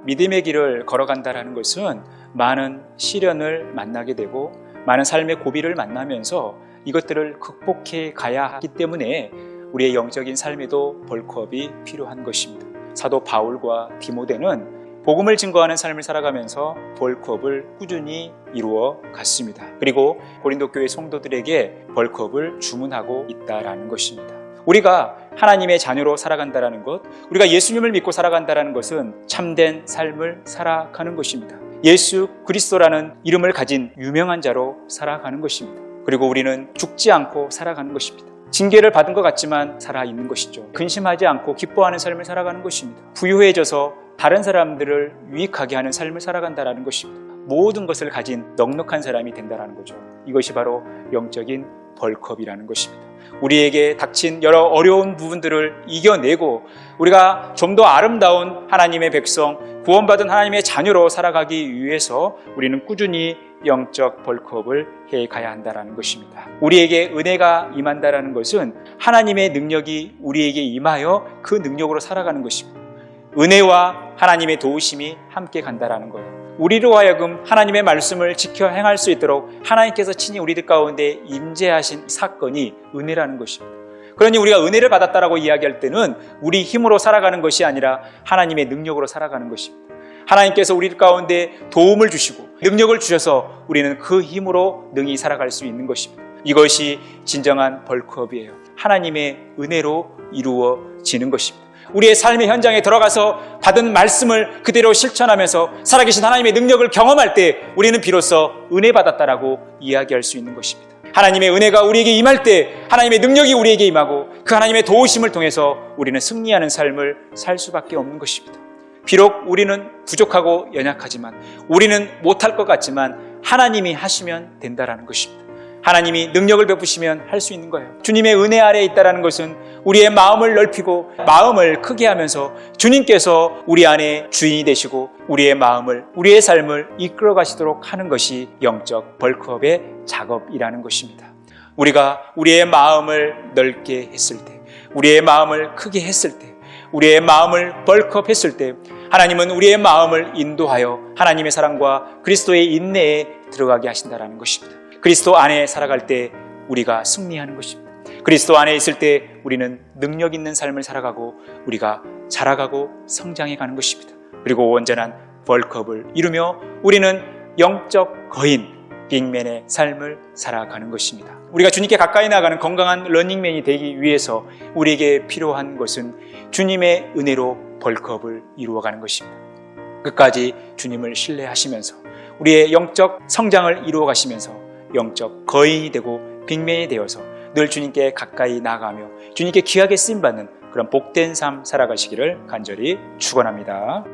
믿음의 길을 걸어간다는 것은 많은 시련을 만나게 되고 많은 삶의 고비를 만나면서 이것들을 극복해 가야 하기 때문에 우리의 영적인 삶에도 벌크업이 필요한 것입니다. 사도 바울과 디모데는 복음을 증거하는 삶을 살아가면서 벌크업을 꾸준히 이루어 갔습니다. 그리고 고린도 교회 성도들에게 벌크업을 주문하고 있다라는 것입니다. 우리가 하나님의 자녀로 살아간다는 것, 우리가 예수님을 믿고 살아간다는 것은 참된 삶을 살아가는 것입니다. 예수 그리스도라는 이름을 가진 유명한 자로 살아가는 것입니다. 그리고 우리는 죽지 않고 살아가는 것입니다. 징계를 받은 것 같지만 살아있는 것이죠. 근심하지 않고 기뻐하는 삶을 살아가는 것입니다. 부유해져서 다른 사람들을 유익하게 하는 삶을 살아간다는 것입니다. 모든 것을 가진 넉넉한 사람이 된다는 거죠. 이것이 바로 영적인 벌크업이라는 것입니다. 우리에게 닥친 여러 어려운 부분들을 이겨내고 우리가 좀 더 아름다운 하나님의 백성, 구원받은 하나님의 자녀로 살아가기 위해서 우리는 꾸준히 영적 벌크업을 해가야 한다는 것입니다. 우리에게 은혜가 임한다는 것은 하나님의 능력이 우리에게 임하여 그 능력으로 살아가는 것입니다. 은혜와 하나님의 도우심이 함께 간다는 거예요. 우리로 하여금 하나님의 말씀을 지켜 행할 수 있도록 하나님께서 친히 우리들 가운데 임재하신 사건이 은혜라는 것입니다. 그러니 우리가 은혜를 받았다라고 이야기할 때는 우리 힘으로 살아가는 것이 아니라 하나님의 능력으로 살아가는 것입니다. 하나님께서 우리 가운데 도움을 주시고 능력을 주셔서 우리는 그 힘으로 능히 살아갈 수 있는 것입니다. 이것이 진정한 벌크업이에요. 하나님의 은혜로 이루어지는 것입니다. 우리의 삶의 현장에 들어가서 받은 말씀을 그대로 실천하면서 살아계신 하나님의 능력을 경험할 때 우리는 비로소 은혜 받았다라고 이야기할 수 있는 것입니다. 하나님의 은혜가 우리에게 임할 때 하나님의 능력이 우리에게 임하고 그 하나님의 도우심을 통해서 우리는 승리하는 삶을 살 수밖에 없는 것입니다. 비록 우리는 부족하고 연약하지만 우리는 못할 것 같지만 하나님이 하시면 된다라는 것입니다. 하나님이 능력을 베푸시면 할 수 있는 거예요. 주님의 은혜 아래에 있다는 것은 우리의 마음을 넓히고 마음을 크게 하면서 주님께서 우리 안에 주인이 되시고 우리의 마음을, 우리의 삶을 이끌어 가시도록 하는 것이 영적 벌크업의 작업이라는 것입니다. 우리가 우리의 마음을 넓게 했을 때, 우리의 마음을 크게 했을 때, 우리의 마음을 벌크업 했을 때 하나님은 우리의 마음을 인도하여 하나님의 사랑과 그리스도의 인내에 들어가게 하신다는 것입니다. 그리스도 안에 살아갈 때 우리가 승리하는 것입니다. 그리스도 안에 있을 때 우리는 능력 있는 삶을 살아가고 우리가 자라가고 성장해 가는 것입니다. 그리고 온전한 벌크업을 이루며 우리는 영적 거인, 빅맨의 삶을 살아가는 것입니다. 우리가 주님께 가까이 나가는 건강한 러닝맨이 되기 위해서 우리에게 필요한 것은 주님의 은혜로 벌크업을 이루어가는 것입니다. 끝까지 주님을 신뢰하시면서 우리의 영적 성장을 이루어 가시면서 영적 거인이 되고 빅맨이 되어서 늘 주님께 가까이 나아가며 주님께 귀하게 쓰임받는 그런 복된 삶 살아가시기를 간절히 축원합니다.